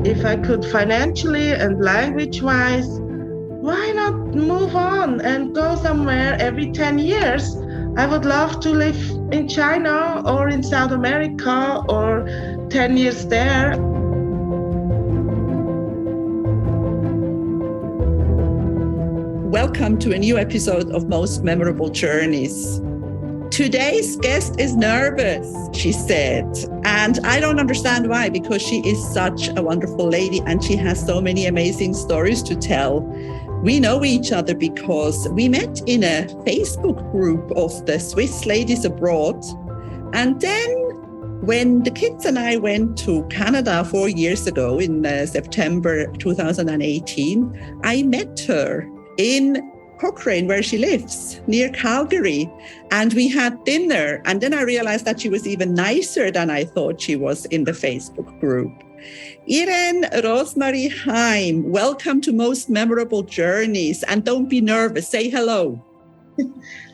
if I could financially and language-wise, why not move on and go somewhere every 10 years? I would love to live in China or in South America or 10 years there. Welcome to a new episode of Most Memorable Journeys. Today's guest is nervous, she said. And I don't understand why, because she is such a wonderful lady and she has so many amazing stories to tell. We know each other because we met in a Facebook group of the Swiss ladies abroad. And then when the kids and I went to Canada 4 years ago in September 2018, I met her in Cochrane, where she lives, near Calgary. And we had dinner. And then I realized that she was even nicer than I thought she was in the Facebook group. Irene Rosmarie Heim, welcome to Most Memorable Journeys. And don't be nervous, say hello.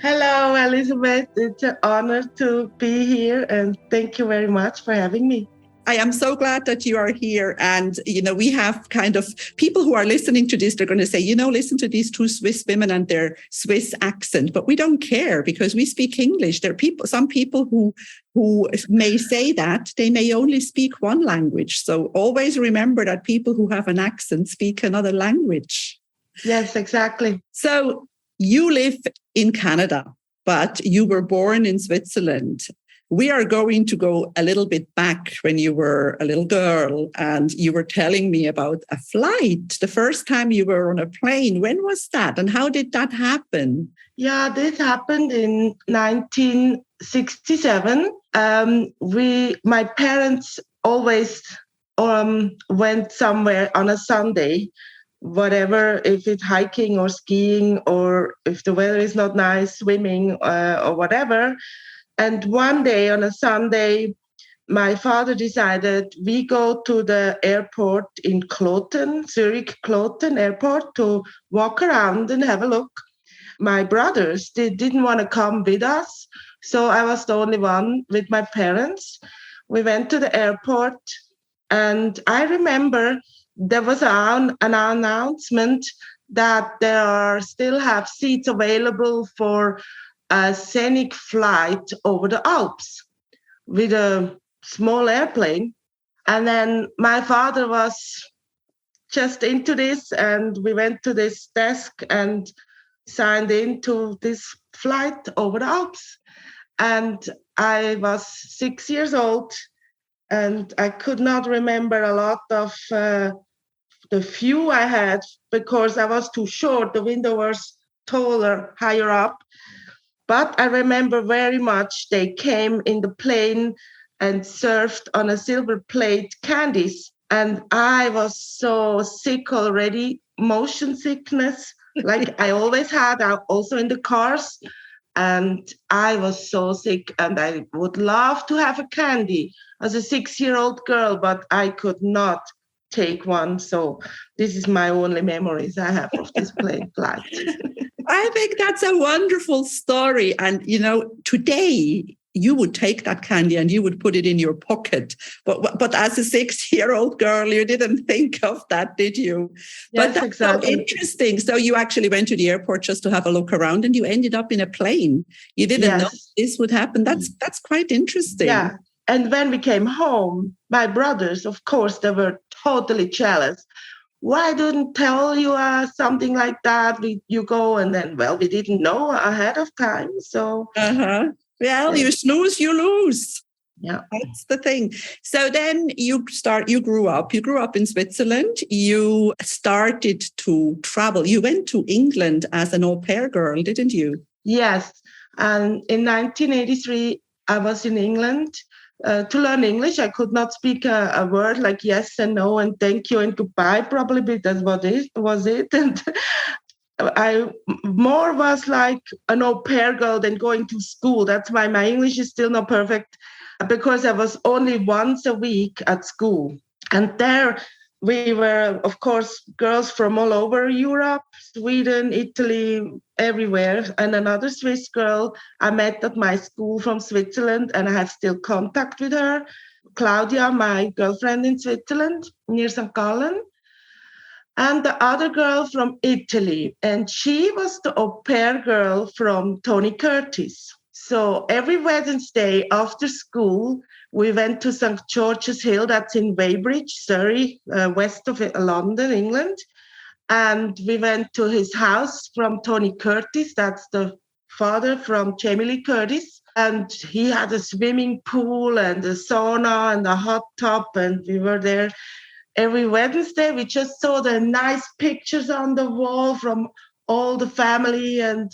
Hello, Elizabeth. It's an honor to be here. And thank you very much for having me. I am so glad that you are here. And, we have kind of people who are listening to this, they're going to say, listen to these two Swiss women and their Swiss accent. But we don't care because we speak English. There are some people who may say that they may only speak one language. So always remember that people who have an accent speak another language. Yes, exactly. So you live in Canada, but you were born in Switzerland. We are going to go a little bit back when you were a little girl and you were telling me about a flight, the first time you were on a plane. When was that and how did that happen? Yeah, this happened in 1967. My parents always went somewhere on a Sunday, whatever, if it's hiking or skiing or if the weather is not nice, swimming or whatever. And one day on a Sunday, my father decided we go to the airport in Kloten, Zurich Kloten airport, to walk around and have a look. My brothers didn't want to come with us, so I was the only one with my parents. We went to the airport, and I remember there was an announcement that still have seats available for a scenic flight over the Alps with a small airplane. And then my father was just into this, and we went to this desk and signed into this flight over the Alps. And I was 6 years old, and I could not remember a lot of the view I had because I was too short. The window was taller, higher up. But I remember very much they came in the plane and served on a silver plate candies. And I was so sick already, motion sickness, like I always had, also in the cars. And I was so sick and I would love to have a candy as a 6-year-old girl, but I could not take one. So this is my only memories I have of this plane flight. I think that's a wonderful story. And, today you would take that candy and you would put it in your pocket. But as a 6-year-old girl, you didn't think of that, did you? Yes, but that's exactly. So interesting. So you actually went to the airport just to have a look around and you ended up in a plane. You didn't know this would happen. That's quite interesting. Yeah. And when we came home, my brothers, of course, they were totally jealous. Why didn't tell you something like that? You go and then, we didn't know ahead of time. So, You snooze, you lose. Yeah, that's the thing. So then you grew up in Switzerland. You started to travel. You went to England as an au pair girl, didn't you? Yes. And in 1983, I was in England. To learn English, I could not speak a word like yes and no and thank you and goodbye, probably, but that's what it was. And I more was like an au pair girl than going to school. That's why my English is still not perfect, because I was only once a week at school. And there we were, of course, girls from all over Europe, Sweden, Italy, everywhere. And another Swiss girl I met at my school from Switzerland, and I have still contact with her. Claudia, my girlfriend in Switzerland, near St. Gallen, and the other girl from Italy. And she was the au pair girl from Tony Curtis. So every Wednesday after school, we went to St. George's Hill, that's in Weybridge, Surrey, west of London, England. And we went to his house from Tony Curtis, that's the father from Jamie Lee Curtis. And he had a swimming pool and a sauna and a hot tub, and we were there every Wednesday. We just saw the nice pictures on the wall from all the family, and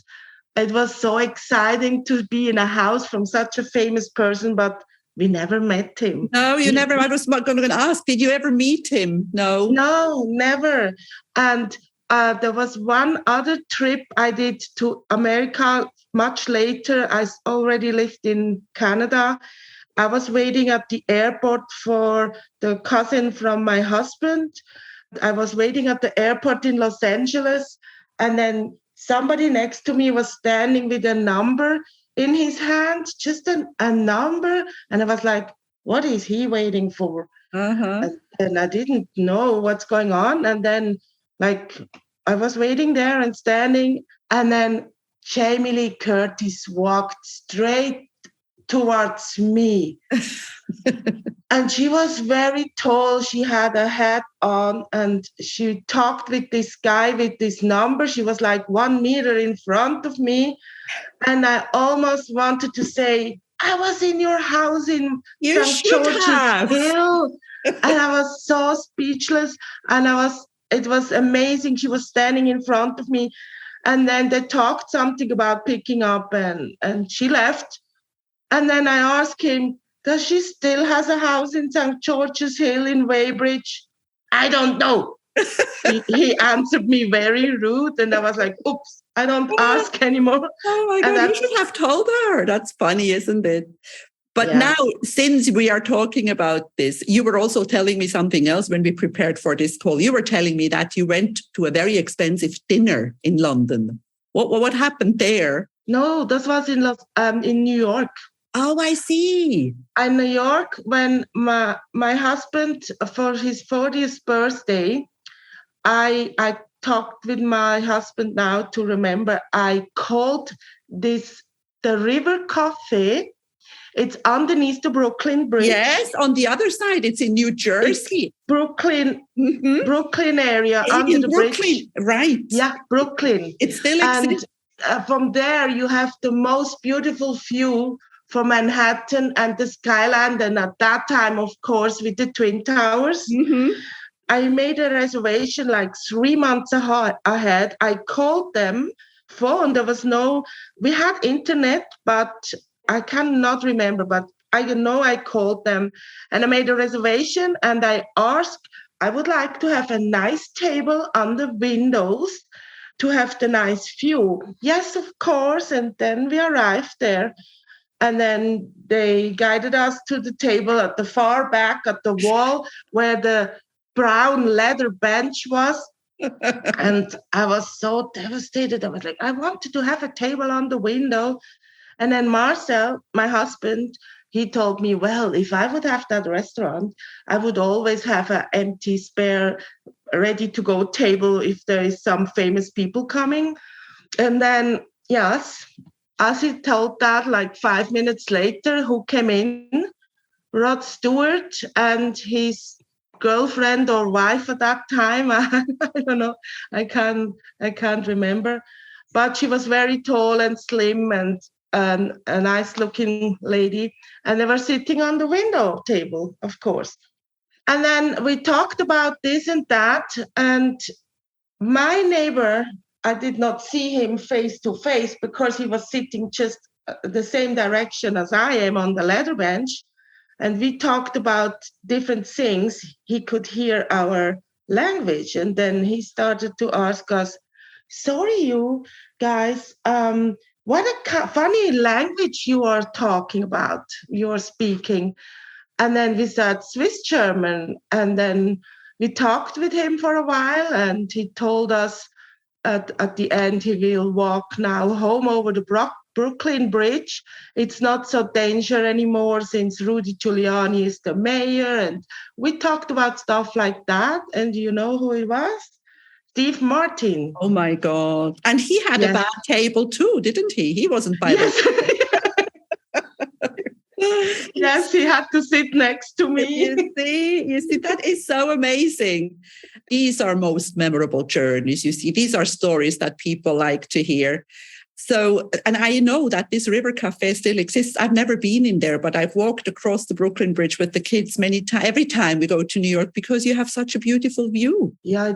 it was so exciting to be in a house from such a famous person, but we never met him. No, you never. I was going to ask, did you ever meet him? No. No, never. And there was one other trip I did to America much later. I already lived in Canada. I was waiting at the airport for the cousin from my husband. I was waiting at the airport in Los Angeles, and then somebody next to me was standing with a number in his hand, just a number. And I was like, what is he waiting for? And I didn't know what's going on. And then, like, I was waiting there and standing, and then Jamie Lee Curtis walked straight towards me. And she was very tall. She had a hat on, and she talked with this guy with this number. She was like 1 meter in front of me. And I almost wanted to say, I was in your house in St. George's Hill. And I was so speechless. And it was amazing. She was standing in front of me. And then they talked something about picking up, and she left. And then I asked him, does she still has a house in St. George's Hill in Weybridge? I don't know. he answered me very rude, and I was like, oops, I don't ask anymore. Oh my God, you should have told her. That's funny, isn't it? But now, since we are talking about this, you were also telling me something else when we prepared for this call. You were telling me that you went to a very expensive dinner in London. What happened there? No, this was in New York. Oh, I see. In New York, when my husband, for his 40th birthday, I talked with my husband now to remember. I called the River Cafe. It's underneath the Brooklyn Bridge. Yes, on the other side, it's in New Jersey. It's Brooklyn area under the bridge. Right. Yeah, Brooklyn. It still exists. And from there, you have the most beautiful view from Manhattan and the skyline. And at that time, of course, with the Twin Towers. I made a reservation like 3 months ahead. I called them phone. We had internet, but I cannot remember, but I know I called them and I made a reservation, and I asked, I would like to have a nice table on the windows to have the nice view. Yes, of course. And then we arrived there. And then they guided us to the table at the far back at the wall where the brown leather bench was. And I was so devastated. I was like, I wanted to have a table on the window. And then Marcel, my husband, he told me, well, if I would have that restaurant, I would always have an empty spare, ready-to-go table if there is some famous people coming. And then, yes, as he told that, like 5 minutes later, who came in? Rod Stewart and his girlfriend or wife at that time. I don't know. I can't remember. But she was very tall and slim and a nice-looking lady. And they were sitting on the window table, of course. And then we talked about this and that. And my neighbor, I did not see him face to face because he was sitting just the same direction as I am on the leather bench. And we talked about different things. He could hear our language. And then he started to ask us, sorry, you guys, what a funny language you are talking about, you are speaking. And then we said Swiss German. And then we talked with him for a while, and he told us at the end he will walk now home over the Brooklyn Bridge. It's not so dangerous anymore since Rudy Giuliani is the mayor. And we talked about stuff like that. And you know who he was? Steve Martin. Oh my God. And he had a bad table too, didn't he? He wasn't by Yes. the Yes, he had to sit next to me. You see, that is so amazing. These are most memorable journeys. You see, these are stories that people like to hear. So, and I know that this river cafe still exists. I've never been in there, but I've walked across the Brooklyn Bridge with the kids many times, every time we go to New York, because you have such a beautiful view. Yeah,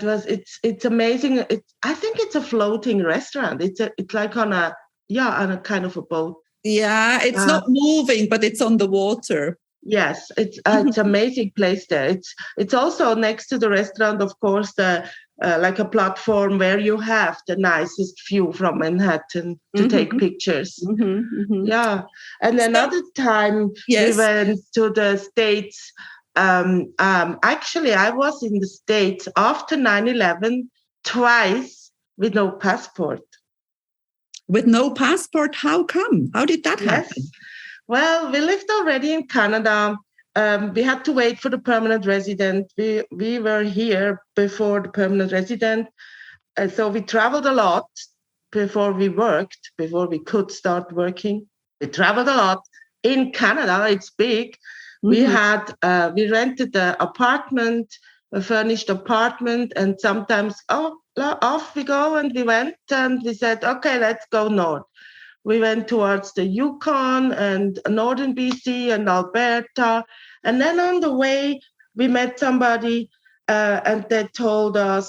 it's amazing. I think it's a floating restaurant. It's like on a kind of a boat. Yeah, it's not moving, but it's on the water. Yes, it's amazing place there. It's also next to the restaurant, of course, the like a platform where you have the nicest view from Manhattan to take pictures. Yeah, and another time we went to the States. Actually, I was in the States after 9/11 twice with no passport. With no passport? How come? How did that happen? Well, we lived already in Canada. We had to wait for the permanent resident. We were here before the permanent resident. So we traveled a lot before we could start working. We traveled a lot. In Canada, it's big. We rented an apartment, a furnished apartment, and sometimes, off we go. And we went and we said, okay, let's go north. We went towards the Yukon and northern BC and Alberta. And then on the way, we met somebody and they told us,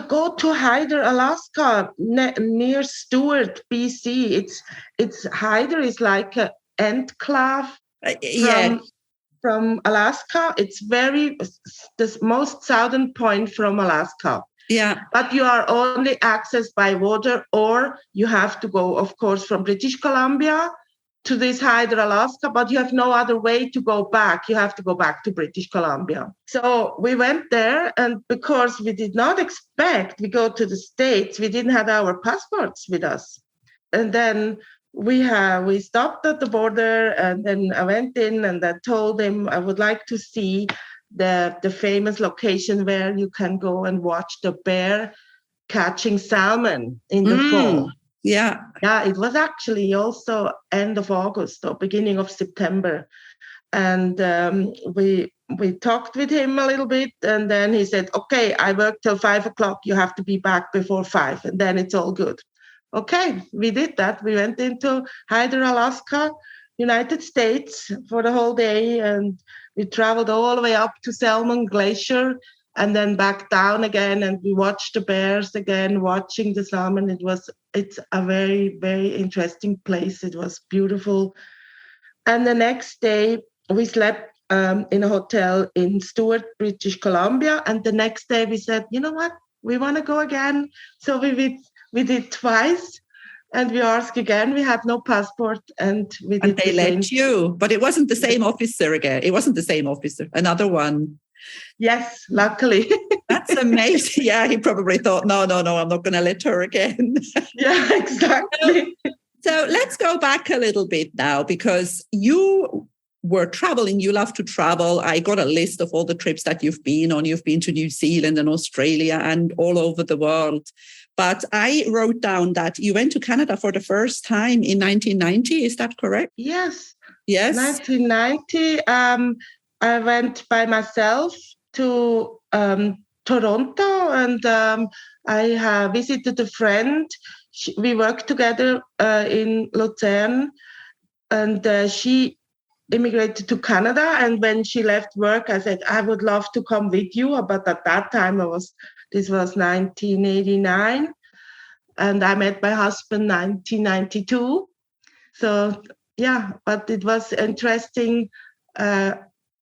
go to Hyder, Alaska, near Stewart, BC. It's Hyder is like an enclave from Alaska. It's the most southern point from Alaska. Yeah. But you are only accessed by water, or you have to go, of course, from British Columbia to this Hyder, Alaska, but you have no other way to go back. You have to go back to British Columbia. So we went there, and because we did not expect we go to the States, we didn't have our passports with us. And then we stopped at the border, and then I went in and I told him I would like to see the famous location where you can go and watch the bear catching salmon in the fall. Yeah. Yeah, it was actually also end of August or beginning of September. And we talked with him a little bit, and then he said, okay, I work till 5:00. You have to be back before 5, and then it's all good. Okay, we did that. We went into Hyder, Alaska, United States for the whole day, and we traveled all the way up to Salmon Glacier and then back down again, and we watched the bears again, watching the salmon. It's a very, very interesting place. It was beautiful. And the next day we slept in a hotel in Stewart, British Columbia. And the next day we said, you know what, we want to go again. So we did twice. And we asked again, we had no passport, and we did they let you, but it wasn't the same officer again. It wasn't the same officer, another one. Yes, luckily. That's amazing. Yeah, he probably thought, no, I'm not going to let her again. Yeah, exactly. So let's go back a little bit now, because you were traveling. You love to travel. I got a list of all the trips that you've been on. You've been to New Zealand and Australia and all over the world. But I wrote down that you went to Canada for the first time in 1990. Is that correct? Yes. Yes. 1990. I went by myself to Toronto, and I visited a friend. We worked together in Lucerne, and she immigrated to Canada. And when she left work, I said, I would love to come with you. But at that time, this was 1989, and I met my husband 1992. So yeah, but it was interesting.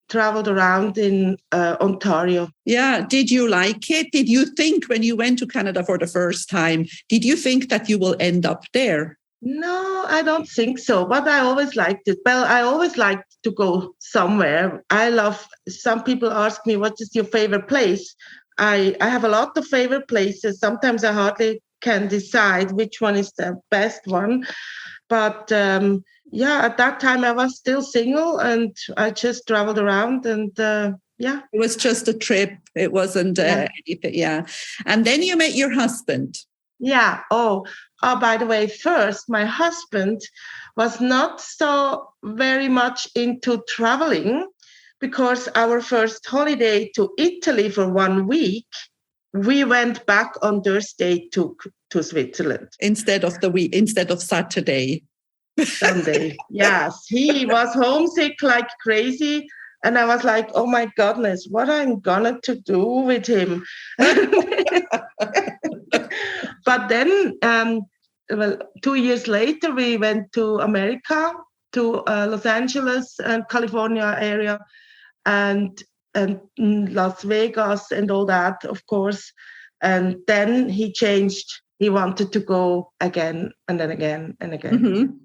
Traveled around in Ontario. Yeah. Did you like it? Did you think when you went to Canada for the first time, did you think that you will end up there? No, I don't think so. But I always liked it. Well, I always liked to go somewhere. Some people ask me, what is your favorite place? I have a lot of favorite places. Sometimes I hardly can decide which one is the best one. But at that time I was still single, and I just traveled around, and It was just a trip. It wasn't anything. Yeah. And then you met your husband. Yeah. Oh, by the way, first, my husband was not so very much into traveling, because our first holiday to Italy for 1 week, we went back on Thursday to Switzerland. Instead of Saturday. Sunday. Yes. He was homesick like crazy. And I was like, oh my goodness, what I'm gonna to do with him. But then, 2 years later, we went to America, to Los Angeles and California area, and Las Vegas and all that, of course. And then he changed. He wanted to go again and then again and again.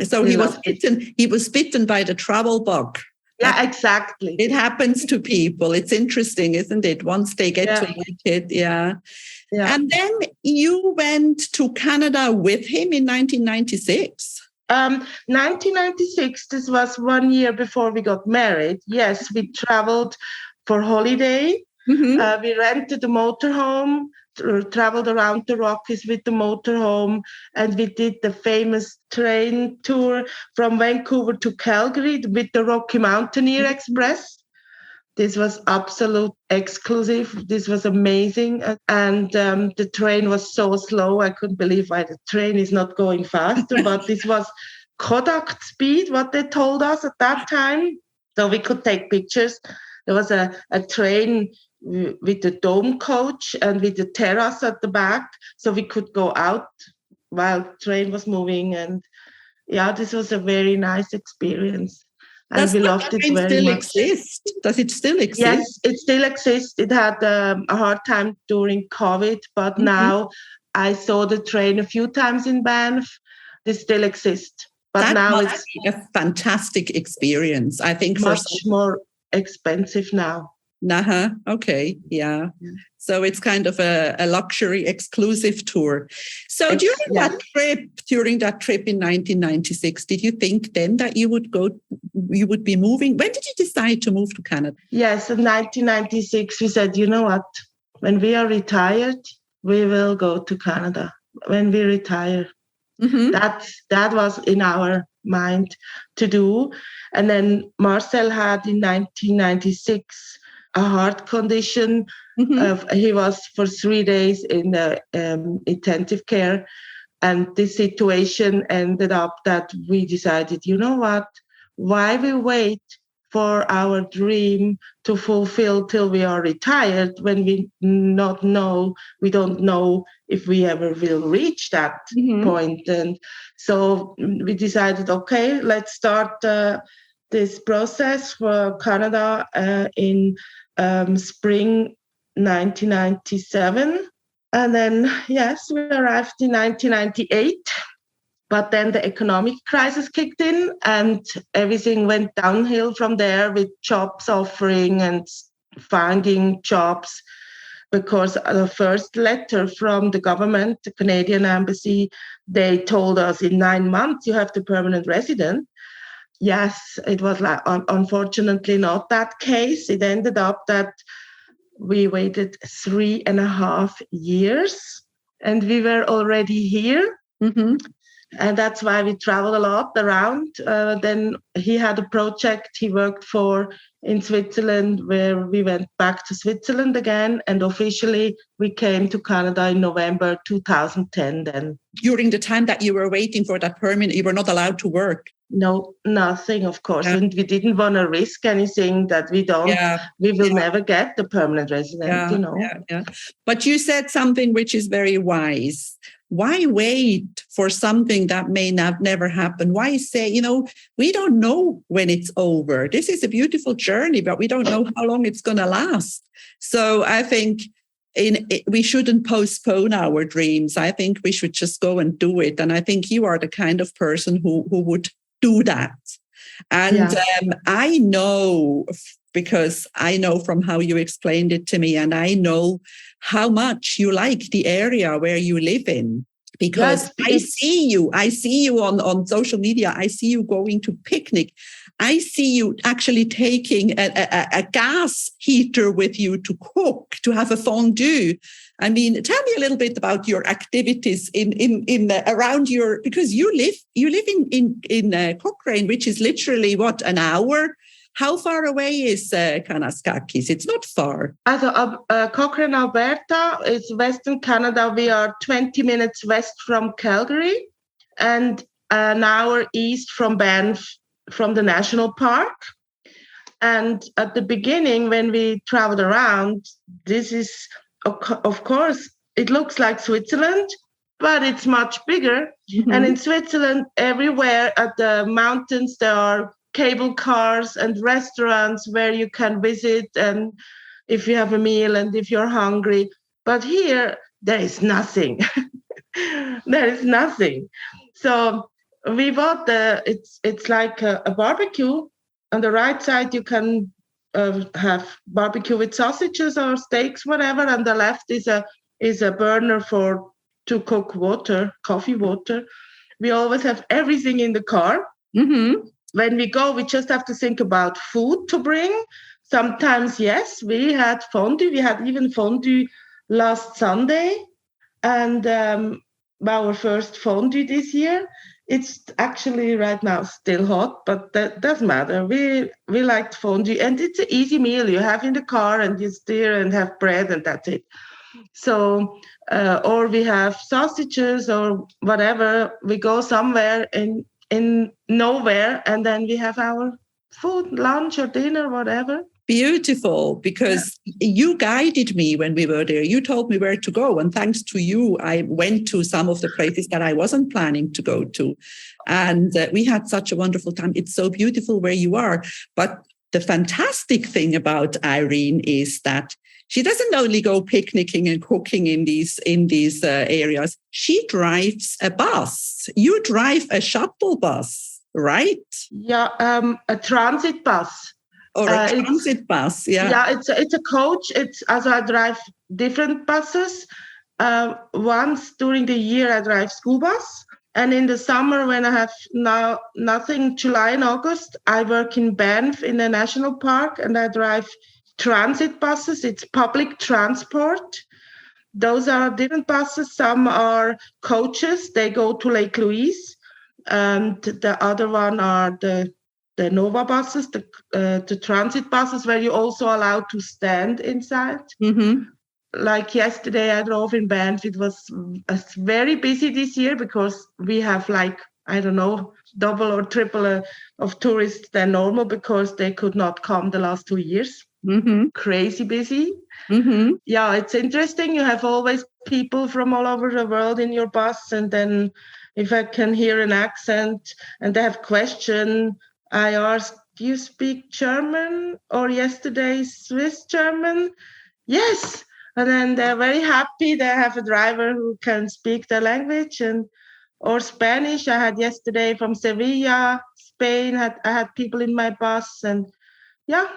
So he was bitten by the travel bug. Yeah, exactly. It happens to people. It's interesting, isn't it? Once they get to like it, yeah. And then you went to Canada with him in 1996. 1996, this was 1 year before we got married. Yes, we traveled for holiday. We rented a motorhome, traveled around the Rockies with the motorhome, and we did the famous train tour from Vancouver to Calgary with the Rocky Mountaineer Express. This was absolute exclusive. This was amazing. And the train was so slow. I couldn't believe why the train is not going faster. But this was Kodak speed, what they told us at that time. So we could take pictures. There was a train with the dome coach and with the terrace at the back. So we could go out while the train was moving. And this was a very nice experience. And we loved it very much. Does it still exist? Yes, it still exists. It had a hard time during COVID, but now I saw the train a few times in Banff. They still exist. But now it's a fantastic experience, I think. Much more expensive now. Okay, yeah. So it's kind of a luxury exclusive tour. So during that trip in 1996, did you think then that you would be moving? When did you decide to move to Canada? Yes, in 1996, we said, you know what? When we are retired, we will go to Canada. When we retire. That was in our mind to do. And then Marcel had in 1996 a heart condition. He was for 3 days in the intensive care. And this situation ended up that we decided, you know what? Why we wait for our dream to fulfill till we are retired when we don't know if we ever will reach that point. And so we decided, okay, let's start this process for Canada in spring 1997. And then, yes, we arrived in 1998. But then the economic crisis kicked in and everything went downhill from there, with jobs offering and finding jobs, because the first letter from the government, the Canadian embassy, they told us in 9 months you have the permanent resident. Yes, it was like unfortunately not that case. It ended up that we waited 3.5 years and we were already here. And that's why we traveled a lot around. Then he had a project he worked for in Switzerland, where we went back to Switzerland again. And officially, we came to Canada in November 2010 then. During the time that you were waiting for that permit, you were not allowed to work? No, nothing, of course. Yeah. And we didn't want to risk anything that we will never get the permanent resident, Yeah. But you said something which is very wise. Why wait for something that may never happen? Why say, we don't know when it's over. This is a beautiful journey, but we don't know how long it's going to last. So I think we shouldn't postpone our dreams. I think we should just go and do it. And I think you are the kind of person who would do that. And I know because I know from how you explained it to me, and I know how much you like the area where you live in. Because I see you on social media. I see you going to picnic. I see you actually taking a gas heater with you to cook, to have a fondue. I mean, tell me a little bit about your activities in around your, because you live in Cochrane, which is literally what, an hour. How far away is Kanaskakis? It's not far. Cochrane, Alberta is Western Canada. We are 20 minutes west from Calgary and an hour east from Banff, from the national park. And at the beginning, when we traveled around, this is, of course, it looks like Switzerland, but it's much bigger. Mm-hmm. And in Switzerland, everywhere at the mountains, there are cable cars and restaurants where you can visit, and if you have a meal and if you're hungry. But here there is nothing. There is nothing. So we bought it's like a barbecue. On the right side you can have barbecue with sausages or steaks, whatever. On the left is a burner to cook water, coffee water. We always have everything in the car. Mm-hmm. When we go, we just have to think about food to bring. Sometimes, yes, we had fondue. We had even fondue last Sunday, and our first fondue this year. It's actually right now still hot, but that doesn't matter. We liked fondue, and it's an easy meal you have in the car, and you stir and have bread, and that's it. So, or we have sausages or whatever. We go somewhere in nowhere, and then we have our food, lunch or dinner, whatever. Beautiful, because you guided me when we were there. You told me where to go, and thanks to you, I went to some of the places that I wasn't planning to go to, and we had such a wonderful time. It's so beautiful where you are. But the fantastic thing about Irene is that she doesn't only go picnicking and cooking in these areas. She drives a bus. You drive a shuttle bus, right? Yeah, a transit bus. Or a transit bus, yeah. Yeah, it's a coach. I drive different buses. Once during the year, I drive school bus. And in the summer, when I have now nothing, July and August, I work in Banff in the national park, and I drive transit buses. It's public transport. Those are different buses. Some are coaches. They go to Lake Louise. And the other one are the Nova buses, the transit buses, where you're also allowed to stand inside. Mm-hmm. Like yesterday, I drove in Banff. It was very busy this year because we have double or triple of tourists than normal because they could not come the last 2 years. Mm-hmm. Crazy busy. Mm-hmm. Yeah, it's interesting. You have always people from all over the world in your bus, and then if I can hear an accent and they have question, I ask, do you speak German? Or yesterday Swiss German? Yes. And then they're very happy. They have a driver who can speak the language, or Spanish. I had yesterday from Sevilla, Spain. I had people in my bus, and yeah,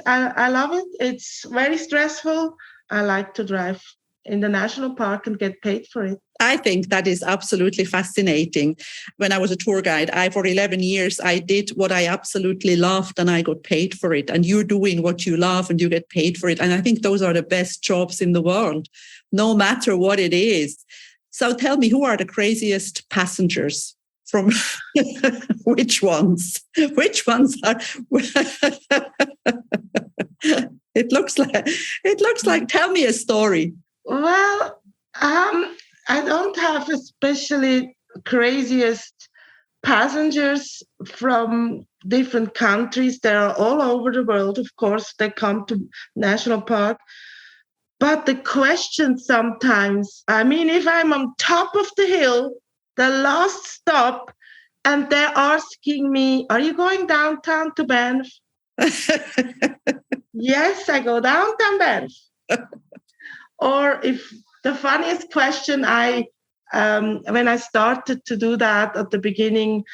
I love it. It's very stressful. I like to drive in the national park and get paid for it. I think that is absolutely fascinating. When I was a tour guide, for 11 years, I did what I absolutely loved and I got paid for it. And you're doing what you love and you get paid for it. And I think those are the best jobs in the world, no matter what it is. So tell me, who are the craziest passengers? From which ones? Which ones are? It looks like. Tell me a story. Well, I don't have especially craziest passengers from different countries. They're all over the world, of course. They come to national park. But the question sometimes, if I'm on top of the hill, the last stop, and they're asking me, are you going downtown to Banff? Yes, I go downtown Banff. Or if the funniest question when I started to do that at the beginning,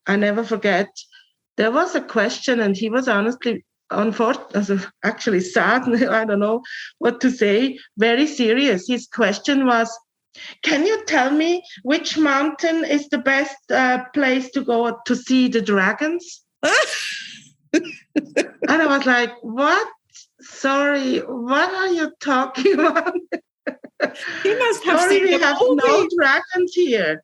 I never forget, there was a question and he was honestly actually sad. I don't know what to say. Very serious. His question was, can you tell me which mountain is the best place to go to see the dragons? And I was like, what? Sorry, what are you talking about? He must have Sorry, seen we the have movie. no dragons here.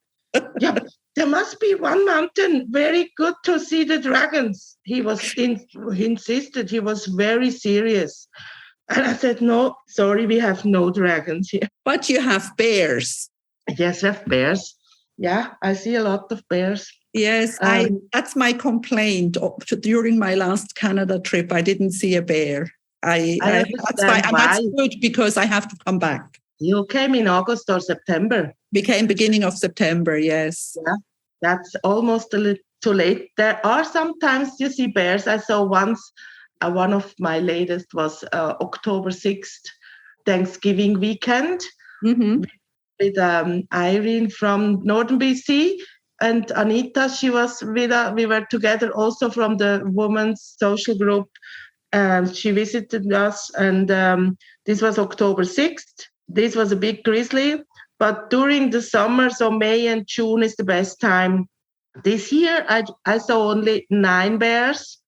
Yeah, there must be one mountain very good to see the dragons. He insisted. He was very serious. And I said, no, sorry, we have no dragons here. But you have bears. Yes, we have bears. Yeah, I see a lot of bears. Yes, that's my complaint. During my last Canada trip, I didn't see a bear. That's why. And that's good because I have to come back. You came in August or September? Became beginning of September, yes. Yeah, that's almost a little too late. There are sometimes you see bears. I saw once, one of my latest was October 6th, Thanksgiving weekend, with Irene from Northern BC and Anita. She was with us. We were together also from the women's social group. She visited us, and this was October 6th. This was a big grizzly, but during the summer, so May and June is the best time. This year, I saw only 9 bears.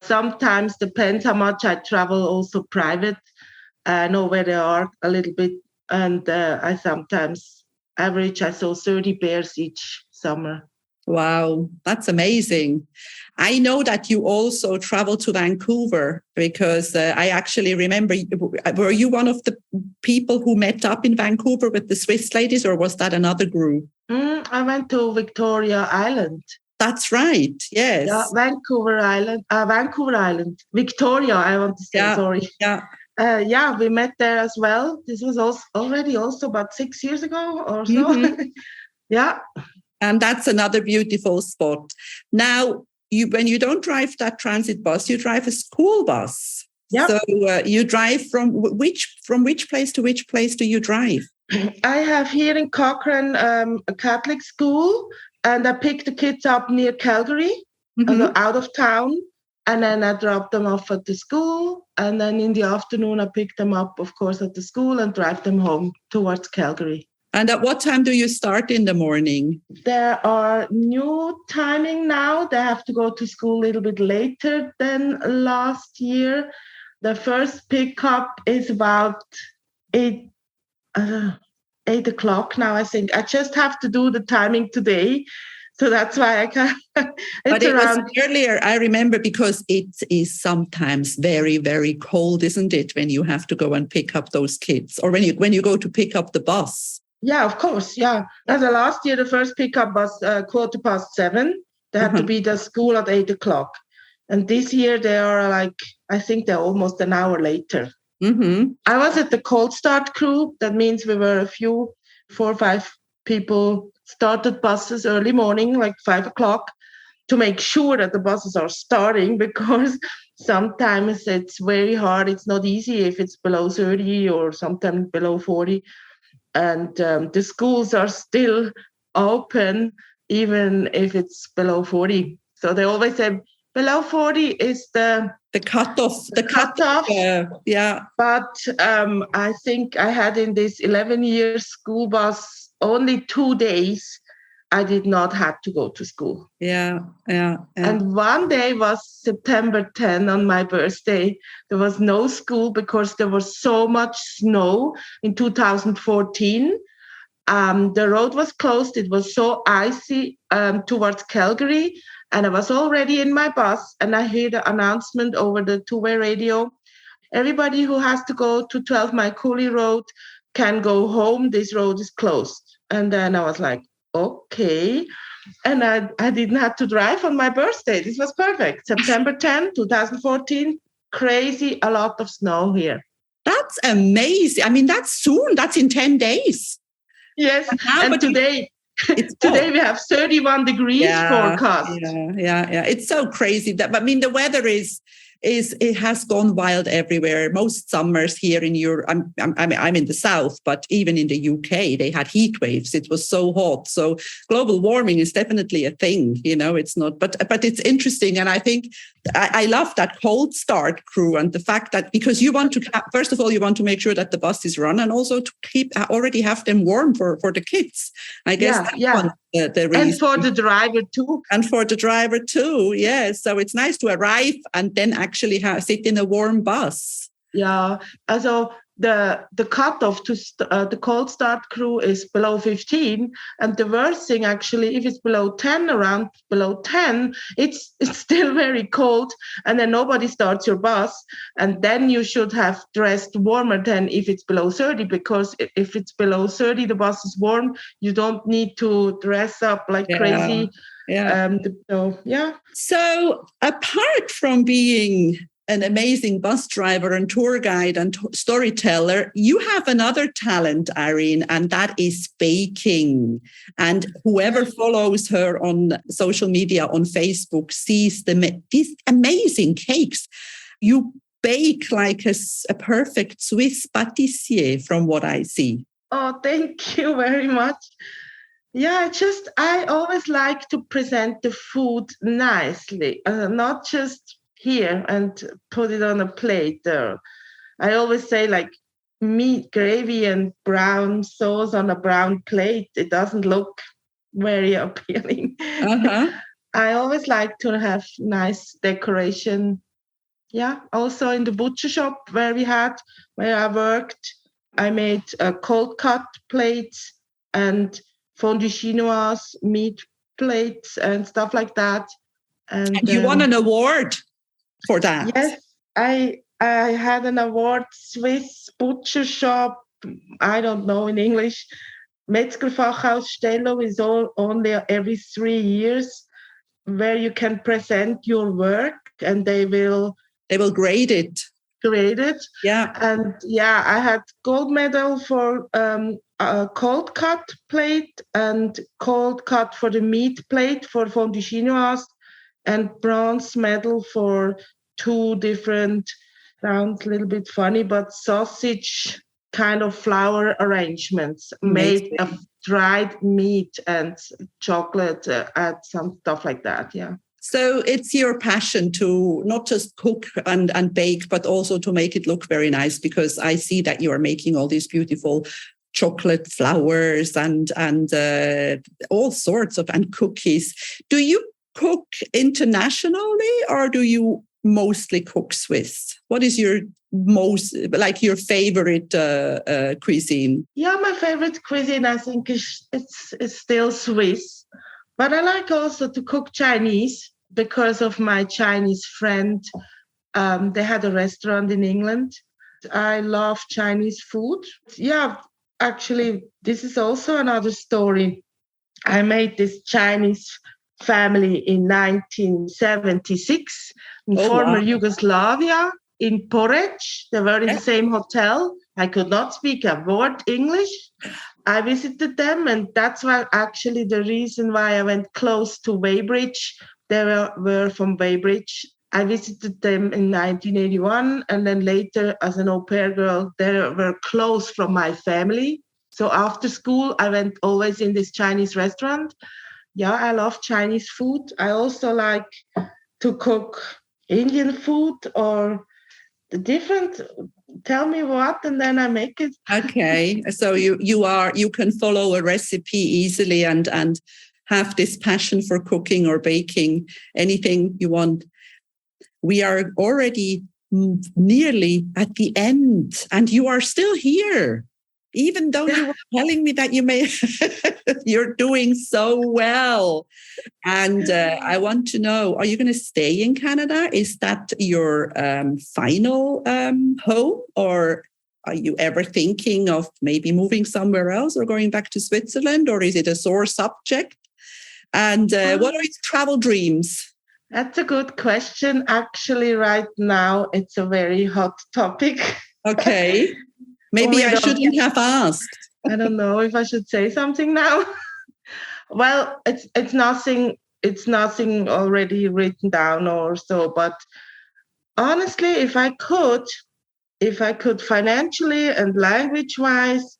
Sometimes depends how much I travel, also private. I know where they are a little bit, and I sometimes average, I saw 30 bears each summer. Wow, that's amazing. I know that you also traveled to Vancouver because I actually remember, were you one of the people who met up in Vancouver with the Swiss ladies, or was that another group? I went to Victoria Island. That's right, yes. Yeah, Vancouver Island. Victoria, I want to say, sorry. Yeah. We met there as well. This was already about 6 years ago or so. Yeah. And that's another beautiful spot. Now, when you don't drive that transit bus, you drive a school bus. Yeah. So you drive from which place to which place do you drive? I have here in Cochrane a Catholic school, and I pick the kids up near Calgary, out of town, and then I drop them off at the school. And then in the afternoon, I pick them up, of course, at the school and drive them home towards Calgary. And at what time do you start in the morning? There are new timing now. They have to go to school a little bit later than last year. The first pickup is about 8 o'clock now, I think. I just have to do the timing today. So that's why I can't. But it was earlier, I remember, because it is sometimes very, very cold, isn't it, when you have to go and pick up those kids, or when you go to pick up the bus? Yeah, of course. Yeah. As last year, the first pickup was 7:15. They had to be at the school at 8 o'clock. And this year they are I think they're almost an hour later. I was at the cold start crew. That means we were 4 or 5 people started buses early morning, 5 o'clock, to make sure that the buses are starting, because sometimes it's very hard. It's not easy if it's below 30 or sometimes below 40. And the schools are still open, even if it's below 40. So they always say below 40 is the cutoff. The cutoff. Yeah. But I think I had in this 11-year school bus only 2 days I did not have to go to school. Yeah. And one day was September 10 on my birthday. There was no school because there was so much snow in 2014. The road was closed. It was so icy towards Calgary. And I was already in my bus, and I heard the announcement over the two-way radio. Everybody who has to go to 12 Mile Coulee Road can go home. This road is closed. And then I was like, okay. And I didn't have to drive on my birthday. This was perfect. September 10, 2014, crazy, a lot of snow here. That's amazing. I mean, that's soon. That's in 10 days. Yes. And today we have 31 degrees forecast. Yeah. It's so crazy. I mean, the weather is it has gone wild everywhere. Most summers here in Europe, I'm in the south, but even in the UK, they had heat waves. It was so hot. So global warming is definitely a thing. It's not, but it's interesting. And I think I love that cold start crew and the fact that because you want to, first of all, you want to make sure that the bus is run and also to already have them warm for the kids. I guess that's the reason. And for the driver too. And for the driver too, yes. So it's nice to arrive and then actually sit in a warm bus. Yeah. So the cutoff to the cold start crew is below 15, and the worst thing actually, if it's below 10, around below 10, it's still very cold, and then nobody starts your bus, and then you should have dressed warmer than if it's below 30, because if it's below 30, the bus is warm. You don't need to dress up like crazy. Yeah. So apart from being an amazing bus driver and tour guide and storyteller, you have another talent, Irene, and that is baking. And whoever follows her on social media, on Facebook, sees these amazing cakes. You bake like a perfect Swiss pâtissier from what I see. Oh, thank you very much. Yeah, I always like to present the food nicely, not just here and put it on a plate there. I always say like meat gravy and brown sauce on a brown plate. It doesn't look very appealing. Uh-huh. I always like to have nice decoration. Yeah, also in the butcher shop where I worked, I made cold cut plates and fondue chinoise meat plates and stuff like that. And you won an award for that. Yes, I had an award, Swiss butcher shop. I don't know in English. Metzgerfachausstellung is only every 3 years, where you can present your work and they will grade it. Yeah. And I had gold medal for a cold cut plate and cold cut for the meat plate for fondue chinoise, and bronze medal for 2 different, sounds a little bit funny, but sausage kind of flour arrangements made of dried meat and chocolate and some stuff like that. Yeah. So it's your passion to not just cook and bake, but also to make it look very nice, because I see that you are making all these beautiful chocolate flowers and all sorts of, and cookies. Do you cook internationally or do you mostly cook Swiss? What is your your favorite cuisine? Yeah, my favorite cuisine, I think, is still Swiss. But I like also to cook Chinese because of my Chinese friend. They had a restaurant in England. I love Chinese food. Yeah, actually, this is also another story. I made this Chinese family in 1976 in former Yugoslavia, in Porridge. They were in the same hotel. I could not speak a word English. I visited them, and that's why actually the reason why I went close to Weybridge. They were from Weybridge. I visited them in 1981, and then later as an au pair girl, they were close from my family. So after school, I went always in this Chinese restaurant. Yeah, I love Chinese food. I also like to cook Indian food or the different. Tell me what, and then I make it. Okay, so you can follow a recipe easily and have this passion for cooking or baking, anything you want. We are already nearly at the end, and you are still here, even though you were telling me that you're doing so well. And I want to know, are you going to stay in Canada? Is that your final home, or are you ever thinking of maybe moving somewhere else or going back to Switzerland, or is it a sore subject? And what are your travel dreams? That's a good question. Actually, right now, it's a very hot topic. Okay. Maybe I shouldn't have asked. I don't know if I should say something now. Well, it's nothing already written down or so, but honestly, if I could financially and language-wise,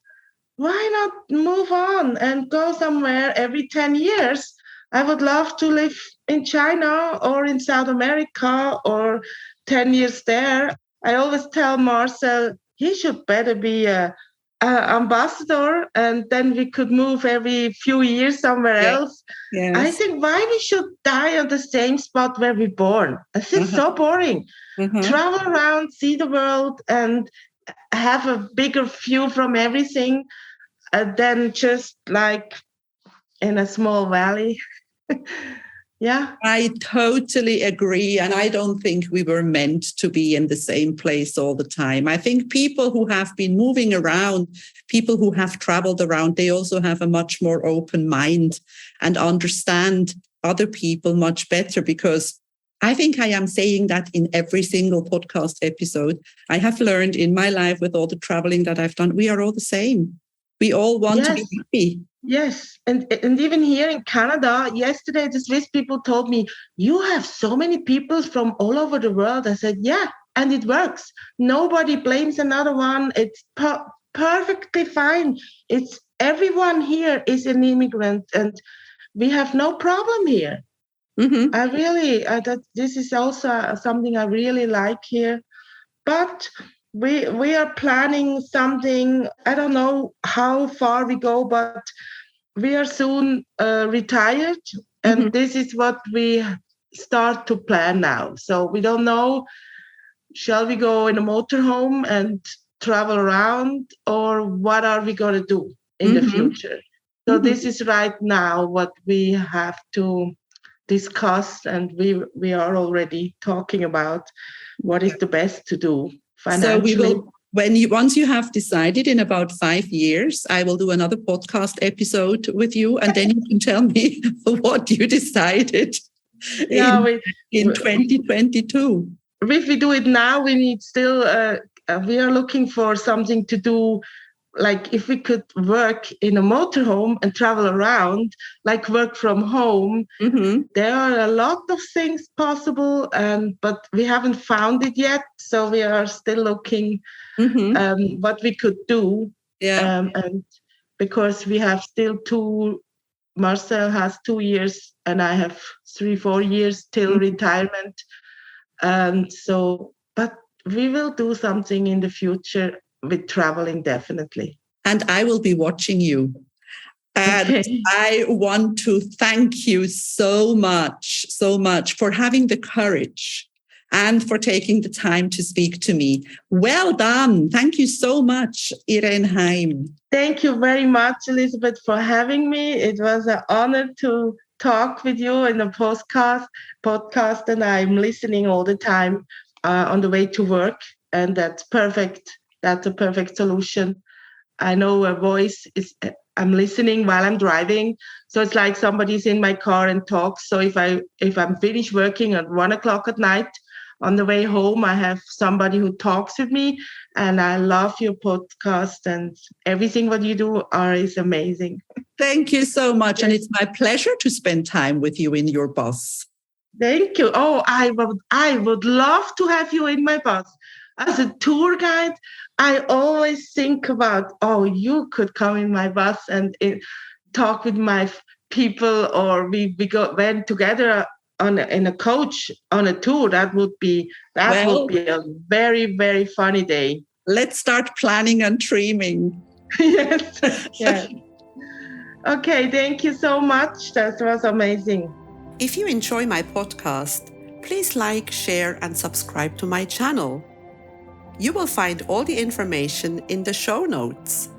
why not move on and go somewhere every 10 years? I would love to live in China or in South America or 10 years there. I always tell Marcel he should better be a ambassador, and then we could move every few years somewhere Yeah. else. I Yes. think why we should die on the same spot where we're born. This is Uh-huh. so boring. Uh-huh. Travel around, see the world, and have a bigger view from everything than just like in a small valley. Yeah. I totally agree. And I don't think we were meant to be in the same place all the time. I think people who have been moving around, people who have traveled around, they also have a much more open mind and understand other people much better, because I think I am saying that in every single podcast episode. I have learned in my life with all the traveling that I've done, we are all the same. We all want to be Yes. happy. Yes. And even here in Canada, yesterday the Swiss people told me, you have so many people from all over the world. I said, yeah, and it works. Nobody blames another one. It's perfectly fine. It's everyone here is an immigrant, and we have no problem here. Mm-hmm. I really that this is also something I really like here. But we are planning something. I don't know how far we go, but we are soon retired, and Mm-hmm. this is what we start to plan now. So we don't know, shall we go in a motorhome and travel around, or what are we going to do in the Mm-hmm. future? So Mm-hmm. this is right now what we have to discuss, and we are already talking about what is the best to do So we financially. will, once you have decided in about 5 years, I will do another podcast episode with you, and then you can tell me what you decided Yeah, in 2022. if we do it now, we need still. We are looking for something to do, like if we could work in a motorhome and travel around, like work from home. Mm-hmm. There are a lot of things possible, but we haven't found it yet. So we are still looking Mm-hmm. what we could do, Yeah. and because we have still two. Marcel has 2 years, and I have 3-4 years till Mm-hmm. retirement. And so, but we will do something in the future with traveling, definitely. And I will be watching you. And Okay. I want to thank you so much for having the courage and for taking the time to speak to me. Well done. Thank you so much, Irene Heim. Thank you very much, Elizabeth, for having me. It was an honor to talk with you in the podcast, and I'm listening all the time on the way to work, and that's perfect. That's a perfect solution. I know a voice is. I'm listening while I'm driving, so it's like somebody's in my car and talks. So if I'm finished working at 1 o'clock at night, on the way home, I have somebody who talks with me, and I love your podcast, and everything what you do is amazing. Thank you so much. And Yes. it's my pleasure to spend time with you in your bus. Thank you. Oh, I would love to have you in my bus as a tour guide. I always think about, oh, you could come in my bus and talk with my people, or went together in a coach on a tour. That would be Well, a very, very funny day. let's start planning and dreaming. Yes. Yes. Okay. Thank you so much. That was amazing. If you enjoy my podcast, please like, share, and subscribe to my channel. You will find all the information in the show notes.